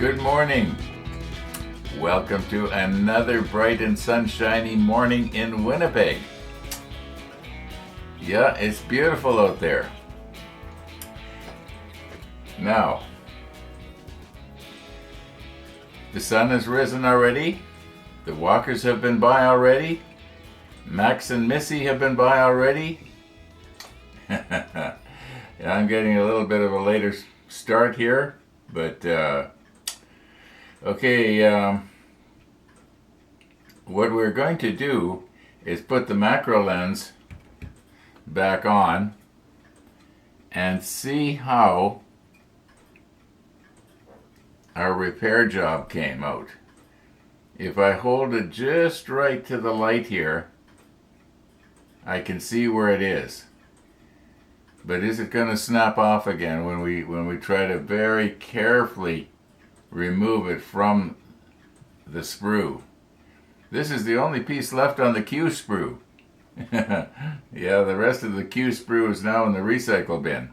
Good morning. Welcome to another bright and sunshiny morning in Winnipeg. Yeah, it's beautiful out there. Now, the sun has risen already. The walkers have been by already. Max and Missy have been by already. Yeah, I'm getting a little bit of a later start here, but okay, what we're going to do is put the macro lens back on and see how our repair job came out. If I hold it just right to the light here, I can see where it is. But is it going to snap off again when we try to very carefully remove it from the sprue? This is the only piece left on the Q sprue. Yeah, the rest of the Q sprue is now in the recycle bin.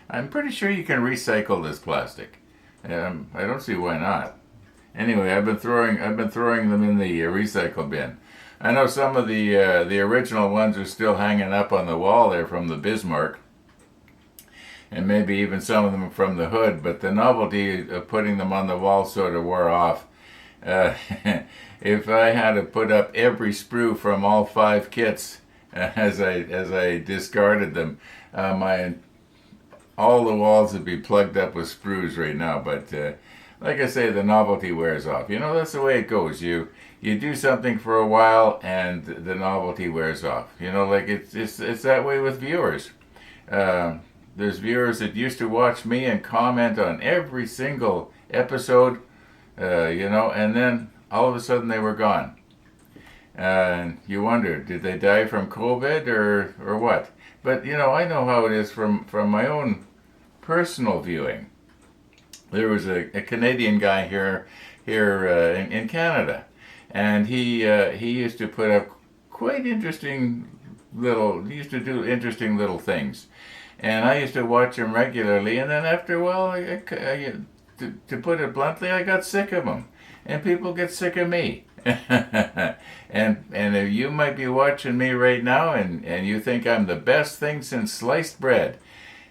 I'm pretty sure you can recycle this plastic. I don't see why not. Anyway, I've been throwing them in the recycle bin. I know some of the original ones are still hanging up on the wall there from the Bismarck, and maybe even some of them from the hood, but the novelty of putting them on the wall sort of wore off. If I had to put up every sprue from all 5 kits as I discarded them, all the walls would be plugged up with sprues right now. But like I say, the novelty wears off. You know, that's the way it goes. You do something for a while and the novelty wears off. You know, like it's that way with viewers. There's viewers that used to watch me and comment on every single episode, you know, and then all of a sudden they were gone. And you wonder, did they die from COVID or what? But, you know, I know how it is from my own personal viewing. There was a Canadian guy here in Canada, and he used to put up quite interesting he used to do interesting little things. And I used to watch him regularly, and then after a while, to put it bluntly, I got sick of him. And people get sick of me. and if you might be watching me right now, and you think I'm the best thing since sliced bread,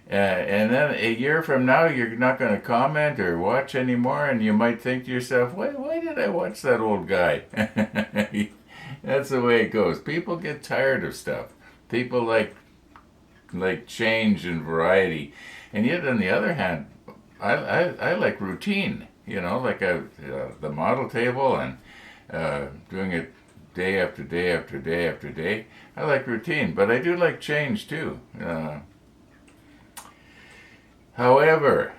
and then a year from now, you're not going to comment or watch anymore, and you might think to yourself, why did I watch that old guy? That's the way it goes. People get tired of stuff. People like change and variety, and yet on the other hand, I like routine. You know, like the model table and doing it day after day after day after day. I like routine, but I do like change too. However,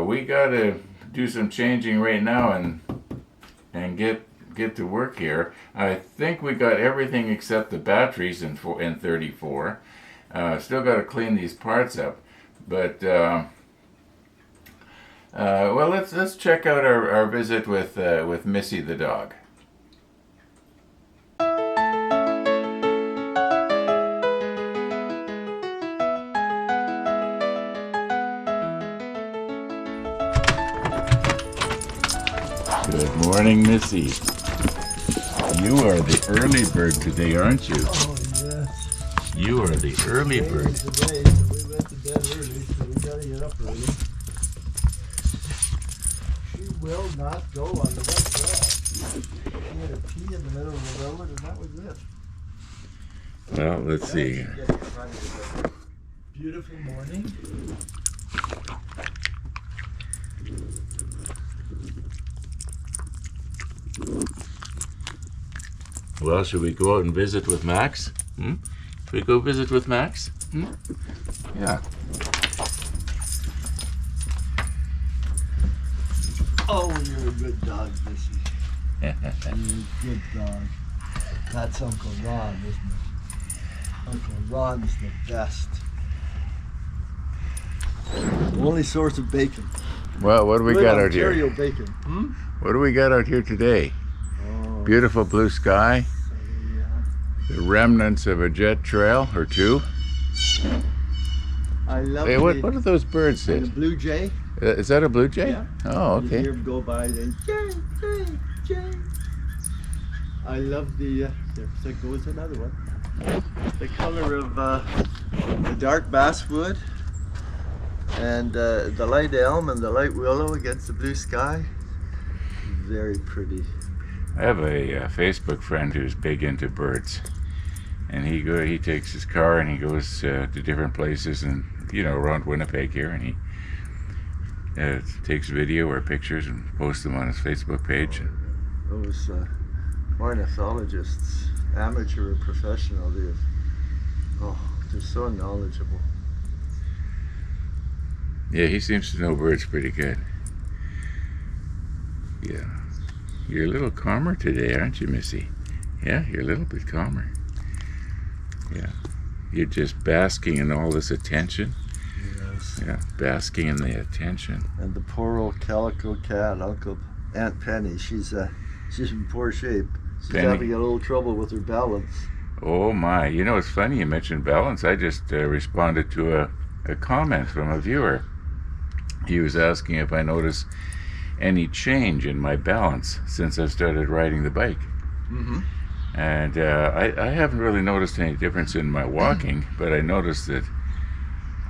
we got to do some changing right now and get to work here. I think we got everything except the batteries in 34. Still got to clean these parts up, but well, let's check out our visit with Missy the dog. Good morning, Missy. You are the early bird today, aren't you? Oh, yes. You are the early bird. Today, so we went to bed early, so we gotta get up early. She will not go on the wet grass. She had a pee in the middle of the road, and that was it. Well, let's see. Beautiful morning. Well, should we go out and visit with Max? Should we go visit with Max? Yeah. Oh, you're a good dog, Missy. You're a good dog. That's Uncle Ron, isn't it? Uncle Ron's the best. Only source of bacon. Well, what do we got out here? Ontario bacon. What do we got out here today? Beautiful blue sky. The remnants of a jet trail or two. I love Hey, the what are those birds? and the blue jay. Is that a blue jay? Yeah. Oh, You okay. hear them go by, then jay, jay, jay. I love the. There goes another one. The color of the dark basswood and the light elm and the light willow against the blue sky. Very pretty. I have a Facebook friend who's big into birds, and he takes his car and he goes to different places and around Winnipeg here, and he takes video or pictures and posts them on his Facebook page. Those ornithologists, amateur or professional, they're so knowledgeable. Yeah, he seems to know birds pretty good. Yeah. You're a little calmer today, aren't you, Missy? Yeah, you're a little bit calmer. Yeah. You're just basking in all this attention. Yes. Yeah, basking in the attention. And the poor old calico cat, Aunt Penny, she's in poor shape. She's Penny. having a little trouble with her balance. Oh my, it's funny you mentioned balance. I just responded to a comment from a viewer. He was asking if I noticed any change in my balance since I started riding the bike. Mm-hmm. And I haven't really noticed any difference in my walking, but I noticed that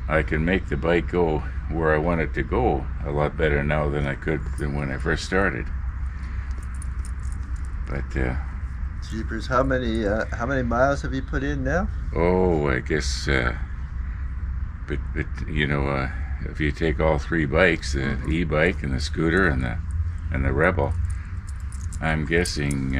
I can make the bike go where I want it to go a lot better now than I could than when I first started. But Jeepers, how many miles have you put in now? oh, I guess but if you take all three bikes, the e-bike and the scooter and the Rebel, I'm guessing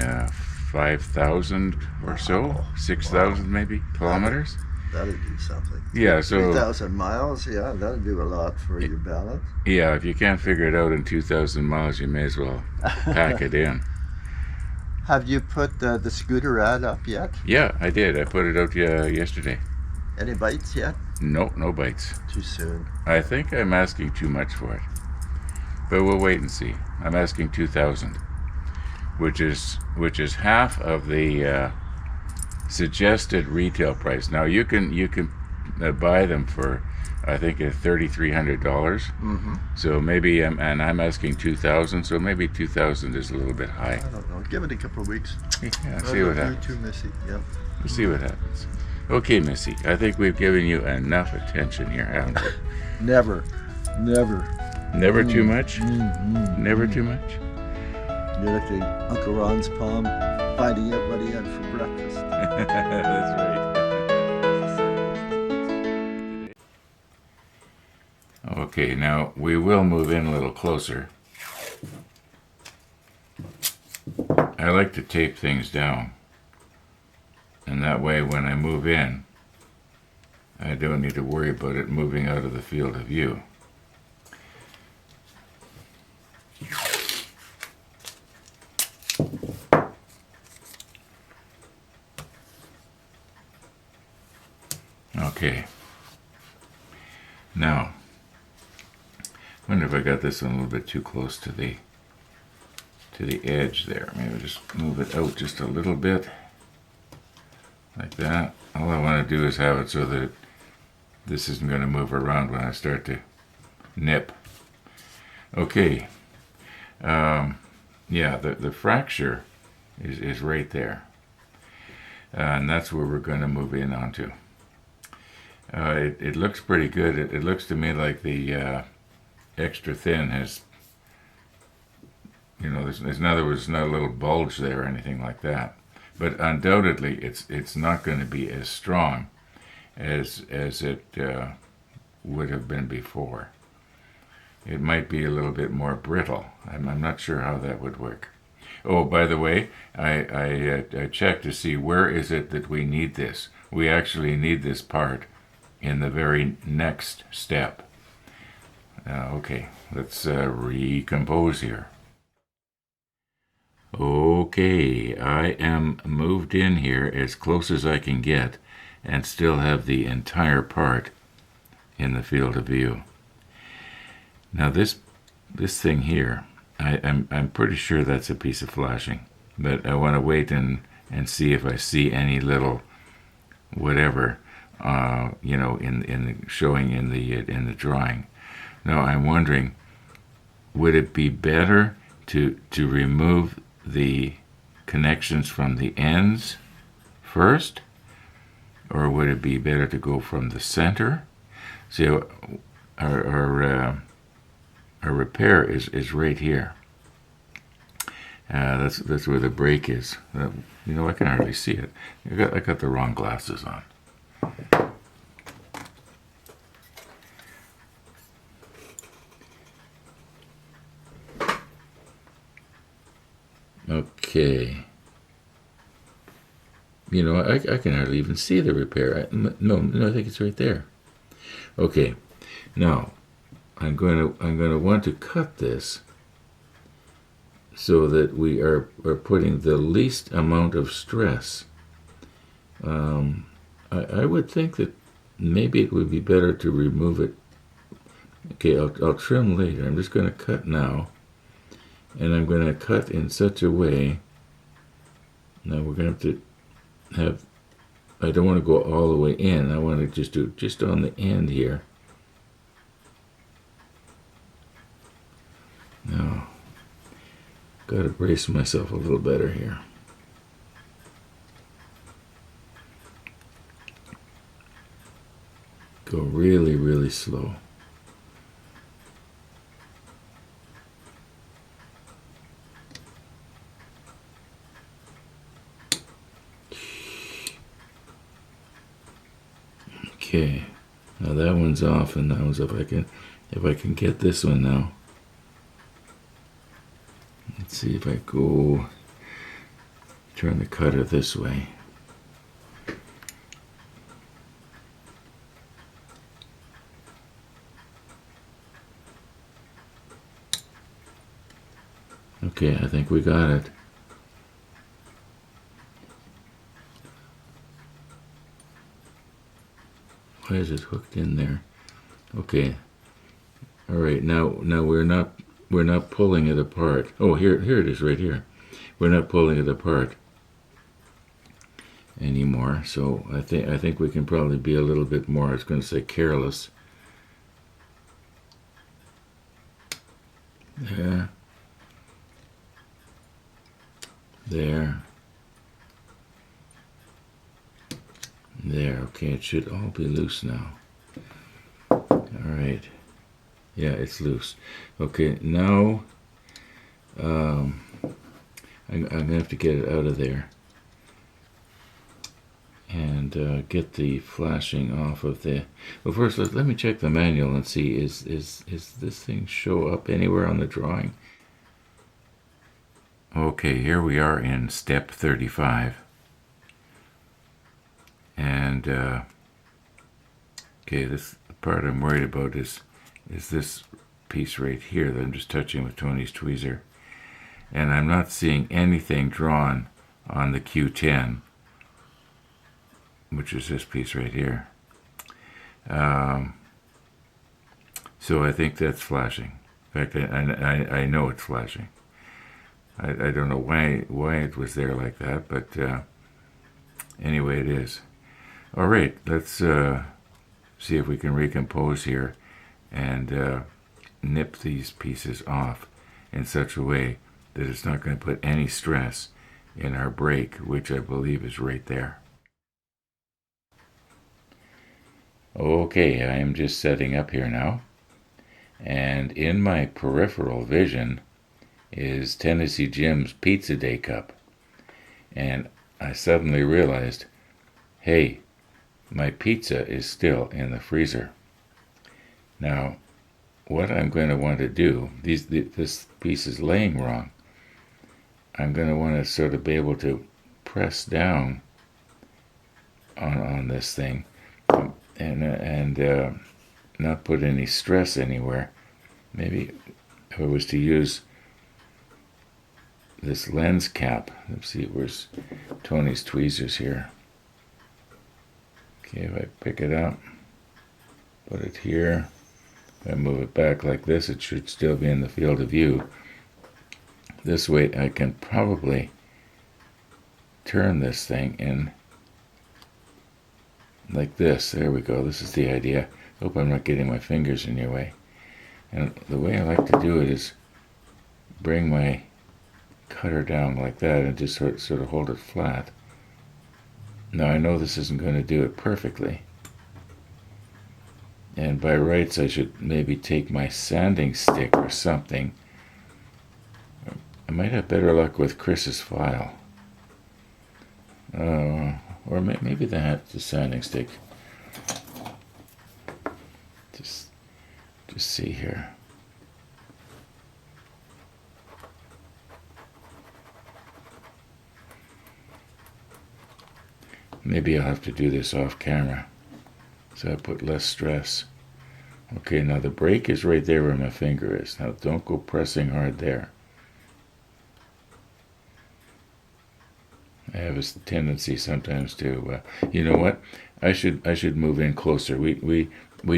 5,000 or so, 6,000 maybe kilometers. That'll do something. Yeah, so 3,000 miles, yeah, that'll do a lot for your balance. yeah, if you can't figure it out in 2,000 miles, you may as well pack it in. Have you put the scooter ad up yet? Yeah, I did. I put it out yesterday. Any bites yet? No bites. Too soon. I think I'm asking too much for it, but we'll wait and see. I'm asking 2,000, which is half of the suggested retail price. Now you can buy them for I think $3,300. Mm-hmm. So maybe I'm asking 2,000. So maybe 2,000 is a little bit high. I don't know. Give it a couple of weeks. Yeah, see what happens. You're too messy. Yep. We'll see what happens. Okay, Missy. I think we've given you enough attention here, haven't we? Never. Never too much. Never too much. You're like Uncle Ron's palm, finding out what he had for breakfast. That's right. Okay, now we will move in a little closer. I like to tape things down, and that way when I move in, I don't need to worry about it moving out of the field of view. Okay. Now, I wonder if I got this one a little bit too close to the edge there. Maybe just move it out just a little bit, like that. All I want to do is have it so that this isn't going to move around when I start to nip. Okay. Yeah, the fracture is right there. And that's where we're going to move in onto. It looks pretty good. It looks to me like the extra thin has, there's in other words, not a little bulge there or anything like that. But undoubtedly, it's not going to be as strong as it would have been before. It might be a little bit more brittle. I'm not sure how that would work. Oh, by the way, I checked to see where is it that we need this. We actually need this part in the very next step. Okay, let's recompose here. Okay, I am moved in here as close as I can get and still have the entire part in the field of view. Now this thing here, I'm pretty sure that's a piece of flashing, but I want to wait and see if I see any little whatever you know, showing in the drawing. Now I'm wondering, would it be better to remove the connections from the ends first, or would it be better to go from the center? See, our repair is right here. That's where the break is. You know, I can hardly see it. I got the wrong glasses on. Okay. You know, I can hardly even see the repair. No, I think it's right there. Okay. Now, I'm going to want to cut this so that we are putting the least amount of stress. I would think that maybe it would be better to remove it. Okay, I'll trim later. I'm just going to cut now. And I'm going to cut in such a way. Now we're going to have, I don't want to go all the way in. I want to just do it just on the end here. Now, got to brace myself a little better here. Go really, really slow. Okay, now that one's off, and that one's off. If I can get this one now. Let's see if I go turn the cutter this way. Okay, I think we got it. Why is it hooked in there? Okay. All right. Now we're not pulling it apart. Oh, here it is right here. We're not pulling it apart anymore. So I think we can probably be a little bit more, I was going to say, careless. There. There. There. Okay, it should all be loose now. All right. Yeah, it's loose. Okay, now I'm going to have to get it out of there and get the flashing off of the... Well, first, let me check the manual and see, is this thing show up anywhere on the drawing? Okay, here we are in step 35. And, okay, this part I'm worried about is this piece right here that I'm just touching with Tony's tweezer. And I'm not seeing anything drawn on the Q10, which is this piece right here. So I think that's flashing. In fact, I know it's flashing. I don't know why it was there like that, but anyway, it is. All right, let's see if we can recompose here and nip these pieces off in such a way that it's not going to put any stress in our brake, which I believe is right there. Okay, I am just setting up here now, and in my peripheral vision is Tennessee Jim's Pizza Day cup, and I suddenly realized, hey, my pizza is still in the freezer. Now, what I'm going to want to do, this piece is laying wrong. I'm going to want to sort of be able to press down on this thing and not put any stress anywhere. Maybe if I was to use this lens cap, let's see, where's Tony's tweezers here? Okay, if I pick it up, put it here, if I move it back like this, it should still be in the field of view. This way I can probably turn this thing in like this. There we go. This is the idea. Hope I'm not getting my fingers in your way. And the way I like to do it is bring my cutter down like that and just sort of hold it flat. Now I know this isn't going to do it perfectly. And by rights I should maybe take my sanding stick or something. I might have better luck with Chris's file. Or maybe the sanding stick. Just see here. Maybe I'll have to do this off camera, so I put less stress. Okay, now the break is right there where my finger is. Now don't go pressing hard there. I have a tendency sometimes to, you know what? I should move in closer. We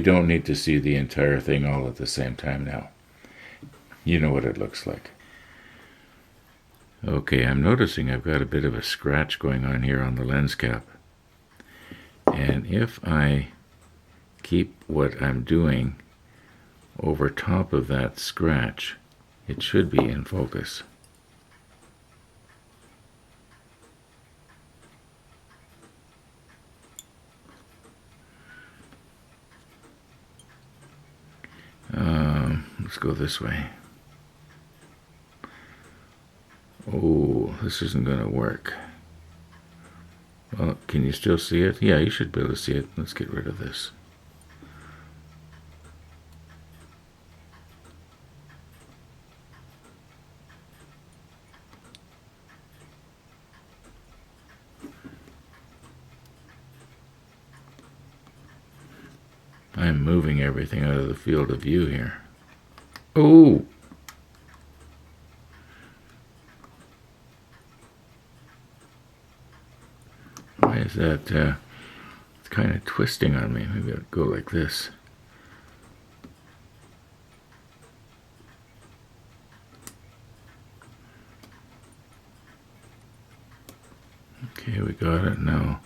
don't need to see the entire thing all at the same time now. You know what it looks like. Okay, I'm noticing I've got a bit of a scratch going on here on the lens cap. And if I keep what I'm doing over top of that scratch, it should be in focus. Let's go this way. Oh, this isn't going to work. Well, can you still see it? Yeah, you should be able to see it. Let's get rid of this. I'm moving everything out of the field of view here. Oh! Why is that? It's kind of twisting on me. Maybe I'll go like this. Okay, we got it now.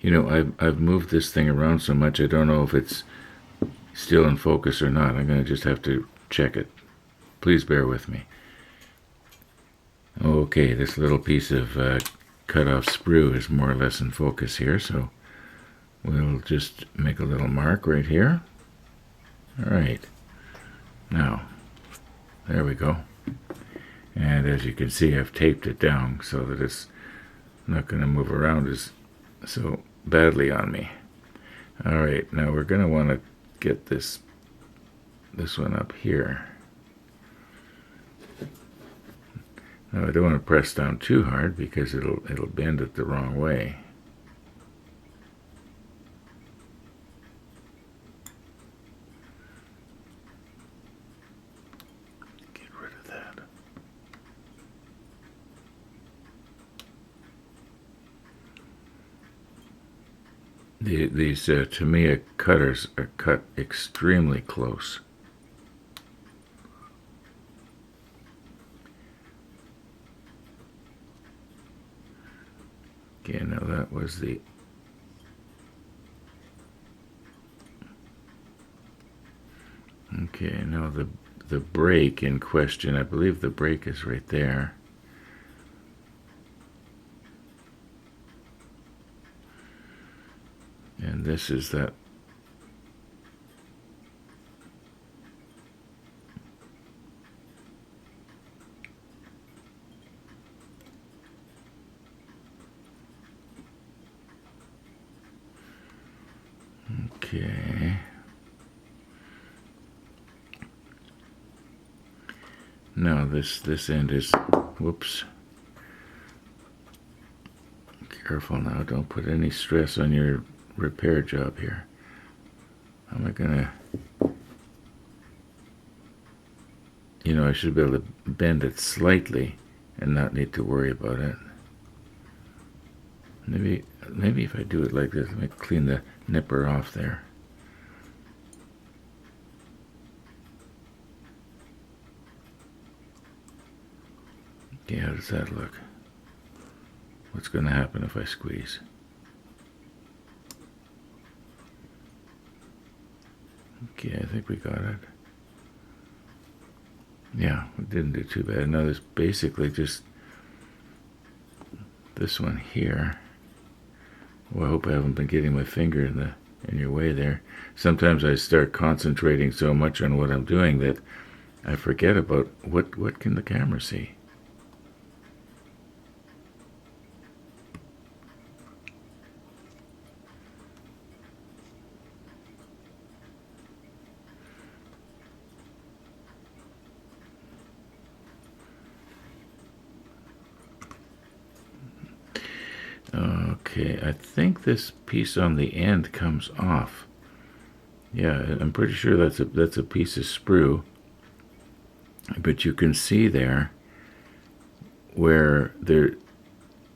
You know, I've moved this thing around so much I don't know if it's still in focus or not. I'm going to just have to check it. Please bear with me. Okay, this little piece of cut off sprue is more or less in focus here, so we'll just make a little mark right here. Alright, now, there we go. And as you can see, I've taped it down so that it's not going to move around so badly on me. Alright, now we're going to want to get this one up here. Now I don't want to press down too hard because it'll bend it the wrong way. Get rid of that. These Tamiya cutters are cut extremely close. Okay, now that was the... Okay, now the break in question, I believe the break is right there. And this is that. Okay. Now this end is, whoops. Careful now, don't put any stress on your repair job here. How am I gonna, you know, I should be able to bend it slightly and not need to worry about it. Maybe if I do it like this, let me clean the nipper off there. Okay, how does that look? What's going to happen if I squeeze? Okay, I think we got it. Yeah, we didn't do too bad. Now there's basically just this one here. Well, I hope I haven't been getting my finger in your way there. Sometimes I start concentrating so much on what I'm doing that I forget about what can the camera see. Okay, I think this piece on the end comes off. Yeah, I'm pretty sure that's a piece of sprue. But you can see there where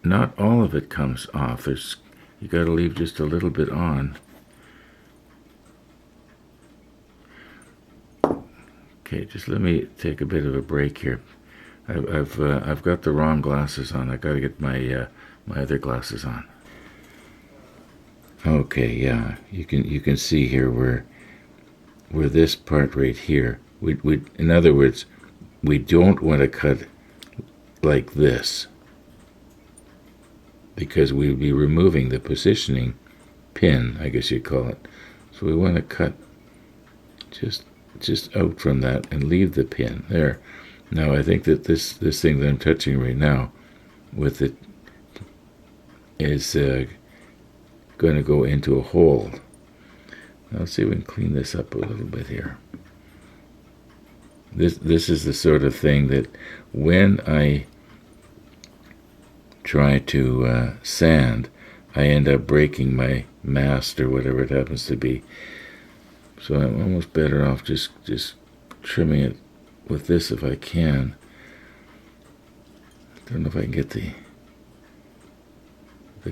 not all of it comes off. You got to leave just a little bit on. Okay, just let me take a bit of a break here. I've got the wrong glasses on. I got to get my my other glasses on. Okay, yeah, you can see here where this part right here. We in other words, we don't want to cut like this because we'd be removing the positioning pin, I guess you'd call it. So we want to cut just out from that and leave the pin there. Now I think that this thing that I'm touching right now with it is going to go into a hole. Now let's see if we can clean this up a little bit here. This is the sort of thing that when I try to sand, I end up breaking my mast or whatever it happens to be. So I'm almost better off just trimming it with this if I can. Don't know if I can get the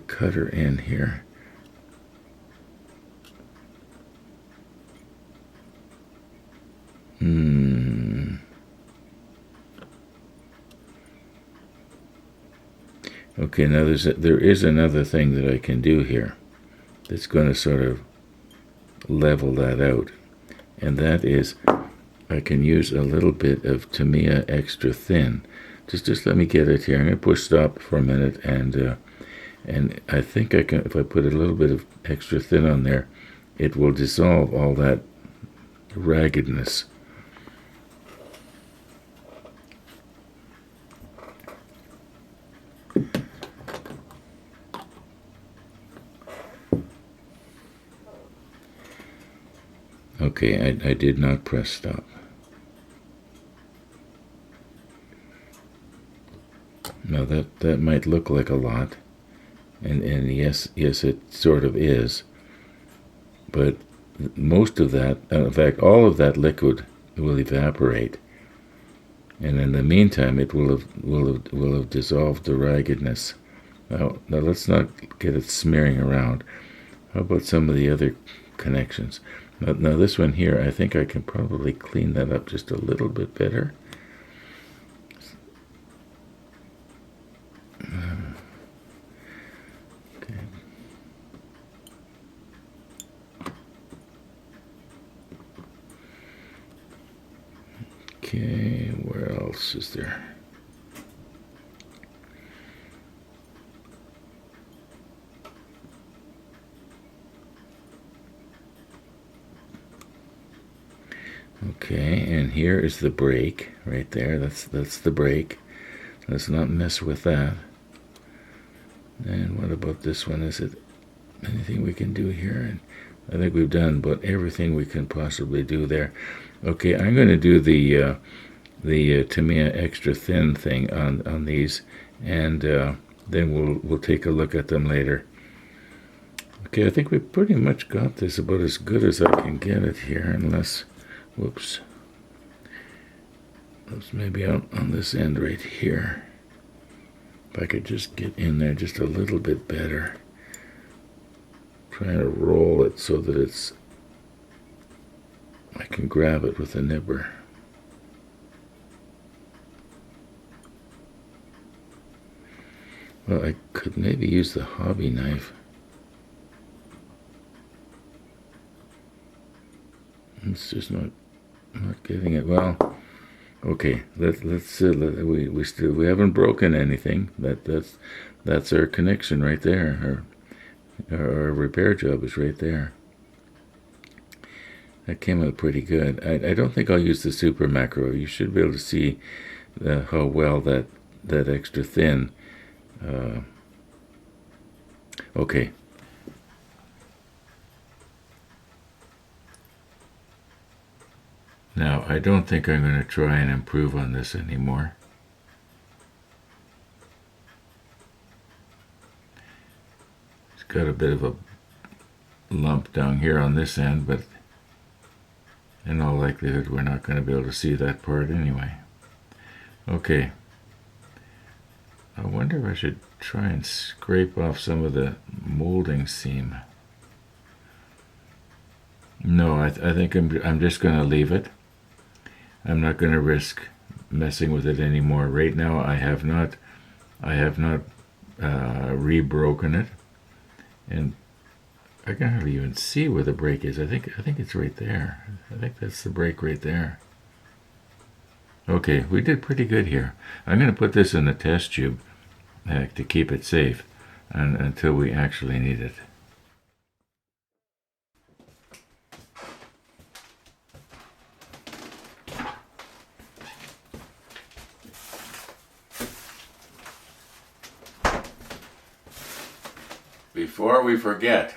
cutter in here. Okay, now there is another thing that I can do here that's going to sort of level that out, and that is I can use a little bit of Tamiya extra thin. Just let me get it here. I'm going to push stop for a minute, and I think I can, if I put a little bit of extra thin on there, it will dissolve all that raggedness. Okay, I did not press stop. Now that might look like a lot, and yes it sort of is, but most of that, in fact all of that liquid will evaporate, and in the meantime it will have dissolved the raggedness. Now let's not get it smearing around. How about some of the other connections? Now this one here, I think I can probably clean that up just a little bit better. Okay, where else is there? Okay, and here is the brake right there. That's the brake. Let's not mess with that. And what about this one? Is it anything we can do here? And I think we've done about everything we can possibly do there. Okay, I'm going to do the Tamiya extra thin thing on these, and then we'll take a look at them later. Okay, I think we pretty much got this about as good as I can get it here, unless, whoops, maybe out on this end right here. If I could just get in there just a little bit better. Trying to roll it so that I can grab it with a nibber. Well, I could maybe use the hobby knife. It's just not getting it. Well, okay. We haven't broken anything. That's our connection right there. Our repair job is right there. That came out pretty good. I don't think I'll use the super macro. You should be able to see how well that extra thin. Okay. Now, I don't think I'm going to try and improve on this anymore. It's got a bit of a lump down here on this end, but in all likelihood, we're not going to be able to see that part anyway. Okay. I wonder if I should try and scrape off some of the molding seam. No, I think I'm just going to leave it. I'm not going to risk messing with it anymore. Right now, I have not re-broken it, and I can hardly even see where the break is. I think it's right there. I think that's the break right there. Okay, we did pretty good here. I'm going to put this in a test tube to keep it safe until we actually need it. Before we forget,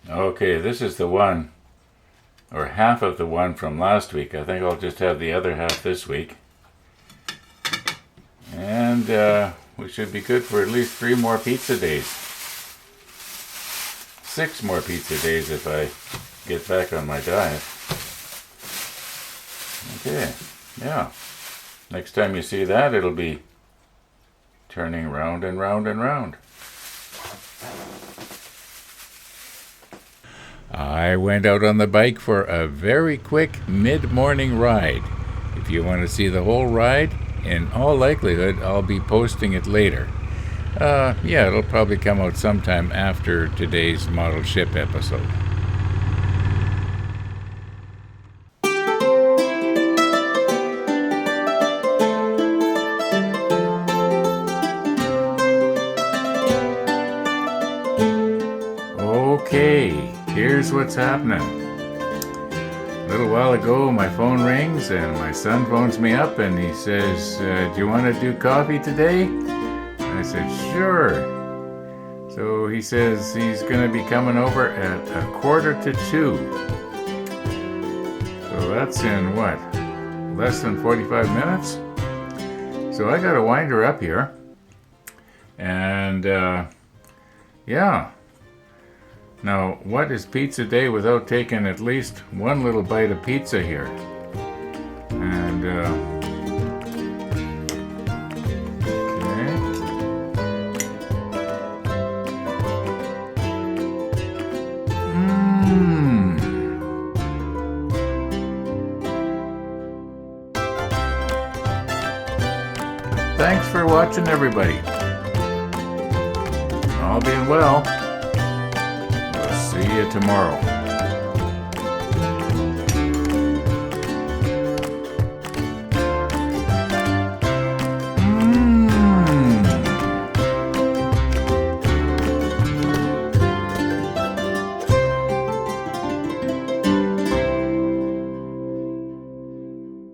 okay, this is the one, or half of the one from last week. I think I'll just have the other half this week. And we should be good for at least 3 more pizza days. 6 more pizza days if I get back on my diet. Okay, yeah. Next time you see that, it'll be turning round and round and round. I went out on the bike for a very quick mid-morning ride. If you want to see the whole ride, in all likelihood, I'll be posting it later. Yeah, it'll probably come out sometime after today's model ship episode. Okay, here's what's happening. A little while ago, my phone rings and my son phones me up and he says, do you want to do coffee today? I said, sure. So he says he's going to be coming over at 1:45. So that's in what? Less than 45 minutes? So I got to wind her up here. And, yeah. Now, what is pizza day without taking at least one little bite of pizza here? And, thanks for watching, everybody. All being well. We'll see you tomorrow.